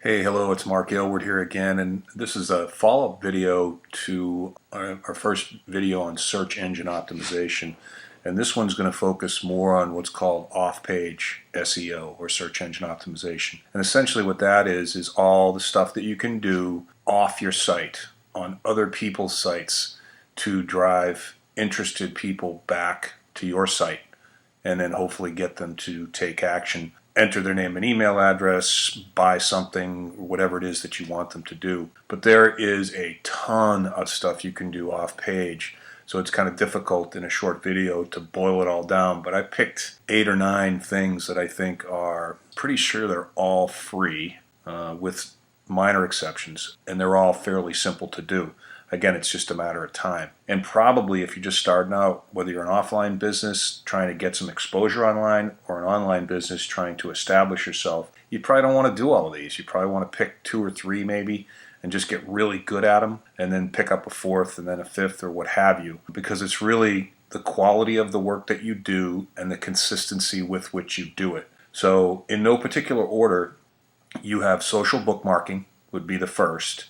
Hey, hello, it's Mark Aylward here again, and this is a follow-up video to our first video on search engine optimization. And this one's going to focus more on what's called off-page SEO or search engine optimization. And essentially what that is all the stuff that you can do off your site, on other people's sites, to drive interested people back to your site and then hopefully get them to take action, enter their name and email address, buy something, whatever it is that you want them to do. But there is a ton of stuff you can do off page. So it's kind of difficult in a short video to boil it all down. But I picked 8 or 9 things that I think are pretty sure they're all free with minor exceptions. And they're all fairly simple to do. Again, it's just a matter of time. And probably if you're just starting out, whether you're an offline business trying to get some exposure online or an online business trying to establish yourself, you probably don't want to do all of these. You probably want to pick 2 or 3 maybe and just get really good at them and then pick up a 4th and then a 5th or what have you, because it's really the quality of the work that you do and the consistency with which you do it. So in no particular order, you have social bookmarking would be the first.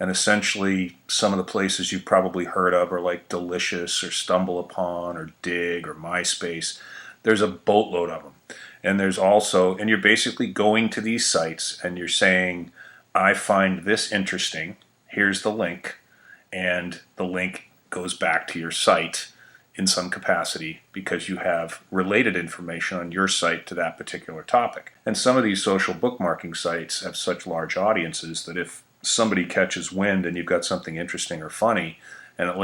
And essentially, some of the places you've probably heard of are like Delicious or Stumble Upon or Dig or MySpace. There's a boatload of them. And there's also, and you're basically going to these sites and you're saying, I find this interesting. Here's the link. And the link goes back to your site in some capacity because you have related information on your site to that particular topic. And some of these social bookmarking sites have such large audiences that if somebody catches wind and you've got something interesting or funny and it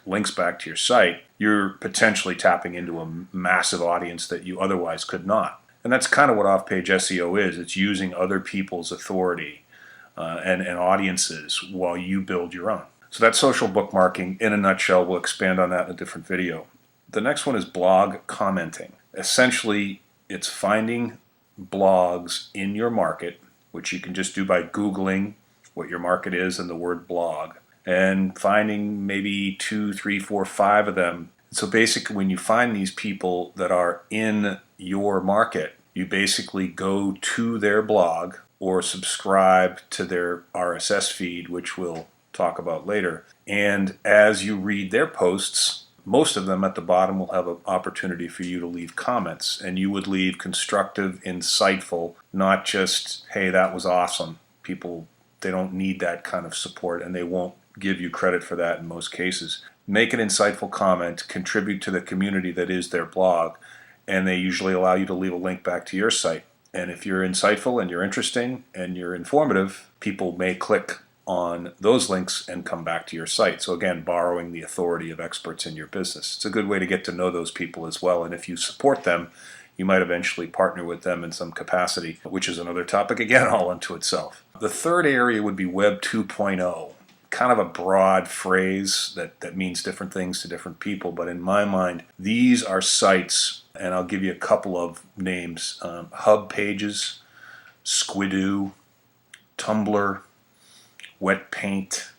links back to your site, you're potentially tapping into a massive audience that you otherwise could not. And that's kind of what off-page SEO is. It's using other people's authority and audiences while you build your own. So that's social bookmarking in a nutshell. We'll expand on that in a different video. The next one is blog commenting. Essentially, it's finding blogs in your market, which you can just do by Googling what your market is and the word blog, and finding maybe 2, 3, 4, 5 of them. So basically when you find these people that are in your market, you basically go to their blog or subscribe to their RSS feed, which we'll talk about later. And as you read their posts, most of them at the bottom will have an opportunity for you to leave comments, and you would leave constructive, insightful, not just, hey, that was awesome. People, they don't need that kind of support and they won't give you credit for that in most cases. Make an insightful comment, contribute to the community that is their blog, and they usually allow you to leave a link back to your site. And if you're insightful and you're interesting and you're informative, people may click on those links and come back to your site. So again, borrowing the authority of experts in your business. It's a good way to get to know those people as well. And if you support them, you might eventually partner with them in some capacity, which is another topic again all unto itself. The third area would be Web 2.0. Kind of a broad phrase that means different things to different people, but in my mind, these are sites, and I'll give you a couple of names: Hub Pages, Squidoo, Tumblr, Wet Paint,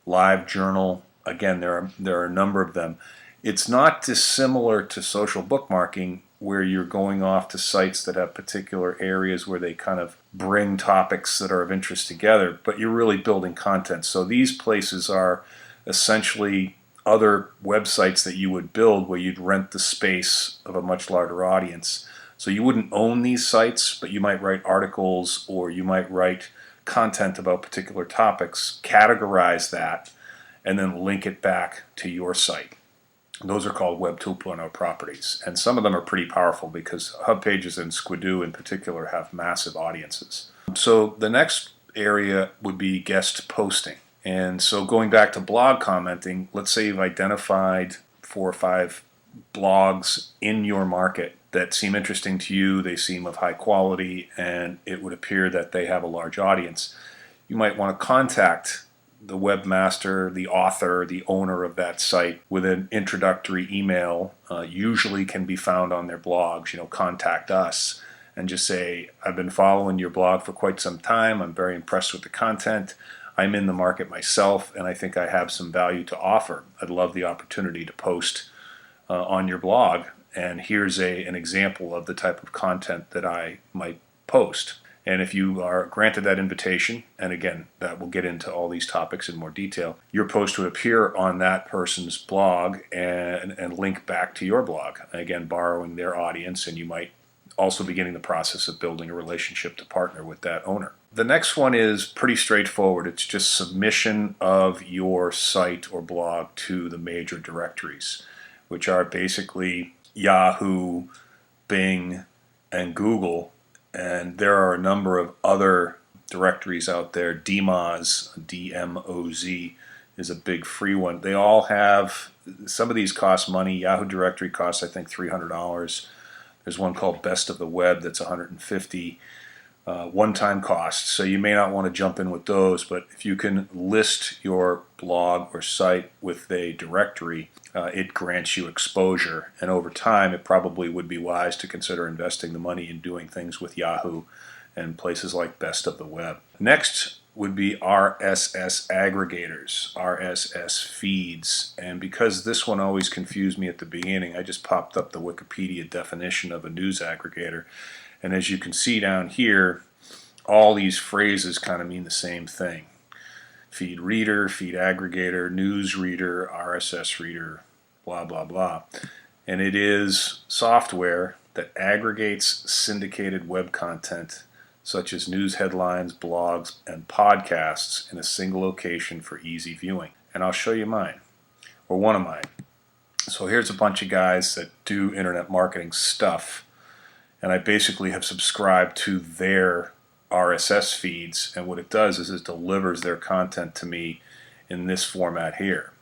LiveJournal. Again, there are a number of them. It's not dissimilar to social bookmarking, where you're going off to sites that have particular areas where they kind of bring topics that are of interest together, but you're really building content. So these places are essentially other websites that you would build where you'd rent the space of a much larger audience. So you wouldn't own these sites, but you might write articles or you might write content about particular topics, categorize that, and then link it back to your site. Those are called Web 2.0 properties, and some of them are pretty powerful because Hub Pages and Squidoo in particular have massive audiences. So the next area would be guest posting. And so going back to blog commenting, let's say you've identified 4 or 5 blogs in your market that seem interesting to you, they seem of high quality, and it would appear that they have a large audience. You might want to contact the webmaster, the author, the owner of that site with an introductory email, usually can be found on their blogs, contact us, and just say, I've been following your blog for quite some time, I'm very impressed with the content, I'm in the market myself, and I think I have some value to offer. I'd love the opportunity to post on your blog, and here's an example of the type of content that I might post. And if you are granted that invitation, and again, that will get into all these topics in more detail, your post would appear on that person's blog and link back to your blog, again, borrowing their audience, and you might also beginning the process of building a relationship to partner with that owner. The next one is pretty straightforward. It's just submission of your site or blog to the major directories, which are basically Yahoo, Bing, and Google. And there are a number of other directories out there. DMOZ, D-M-O-Z, is a big free one. They all have, some of these cost money. Yahoo directory costs, I think, $300. There's one called Best of the Web that's $150, one-time costs. So you may not want to jump in with those, but if you can list your blog or site with a directory, it grants you exposure. And over time, it probably would be wise to consider investing the money in doing things with Yahoo and places like Best of the Web. Next would be RSS aggregators, RSS feeds. And because this one always confused me at the beginning, I just popped up the Wikipedia definition of a news aggregator. And as you can see down here, all these phrases kind of mean the same thing. Feed reader, feed aggregator, news reader, RSS reader, blah, blah, blah. And it is software that aggregates syndicated web content such as news headlines, blogs, and podcasts in a single location for easy viewing. And I'll show you mine, or one of mine. So here's a bunch of guys that do internet marketing stuff, and I basically have subscribed to their RSS feeds, and what it does is it delivers their content to me in this format here.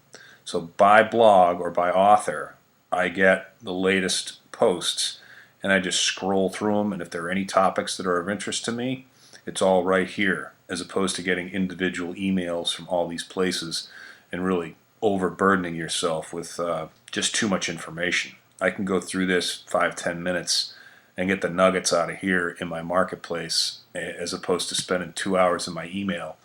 So by blog or by author, I get the latest posts, and I just scroll through them, and if there are any topics that are of interest to me, it's all right here, as opposed to getting individual emails from all these places and really overburdening yourself with just too much information. I can go through this 5-10 minutes and get the nuggets out of here in my marketplace, as opposed to spending 2 hours in my email.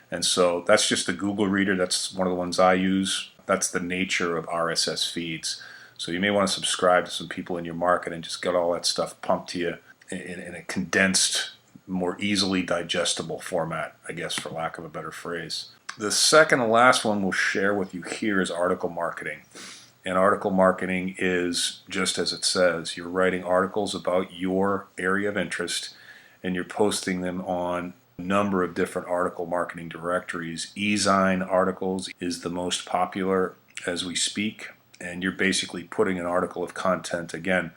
And so that's just the Google Reader. That's one of the ones I use. That's the nature of RSS feeds. So you may want to subscribe to some people in your market and just get all that stuff pumped to you in a condensed, more easily digestible format, I guess, for lack of a better phrase. The second and last one we'll share with you here is article marketing. And article marketing is just as it says. You're writing articles about your area of interest, and you're posting them on a number of different article marketing directories. eZine articles is the most popular as we speak, and you're basically putting an article of content, again,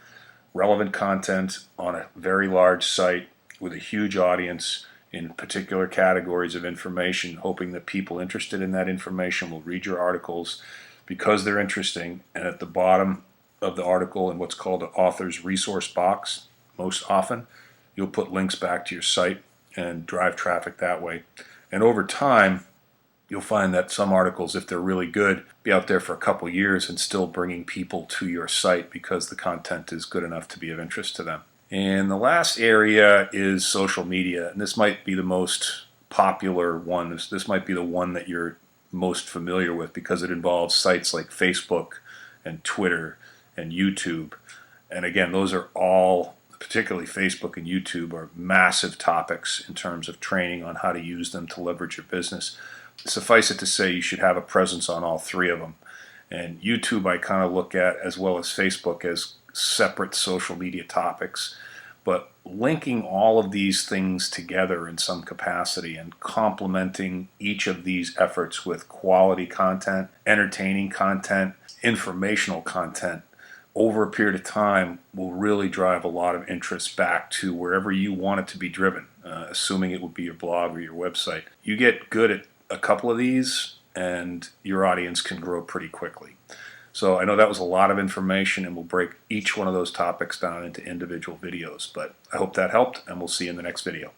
relevant content on a very large site with a huge audience in particular categories of information, hoping that people interested in that information will read your articles because they're interesting. And at the bottom of the article, in what's called an author's resource box, most often, you'll put links back to your site and drive traffic that way. And over time, you'll find that some articles, if they're really good, be out there for a couple years and still bringing people to your site because the content is good enough to be of interest to them. And the last area is social media, and this might be the most popular one. This might be the one that you're most familiar with because it involves sites like Facebook and Twitter and YouTube. And again, those are all, particularly Facebook and YouTube, are massive topics in terms of training on how to use them to leverage your business. Suffice it to say, you should have a presence on all three of them. And YouTube I kind of look at, as well as Facebook, as separate social media topics. But linking all of these things together in some capacity and complementing each of these efforts with quality content, entertaining content, informational content over a period of time will really drive a lot of interest back to wherever you want it to be driven, assuming it would be your blog or your website. You get good at a couple of these and your audience can grow pretty quickly. So I know that was a lot of information, and we'll break each one of those topics down into individual videos, but I hope that helped, and we'll see you in the next video.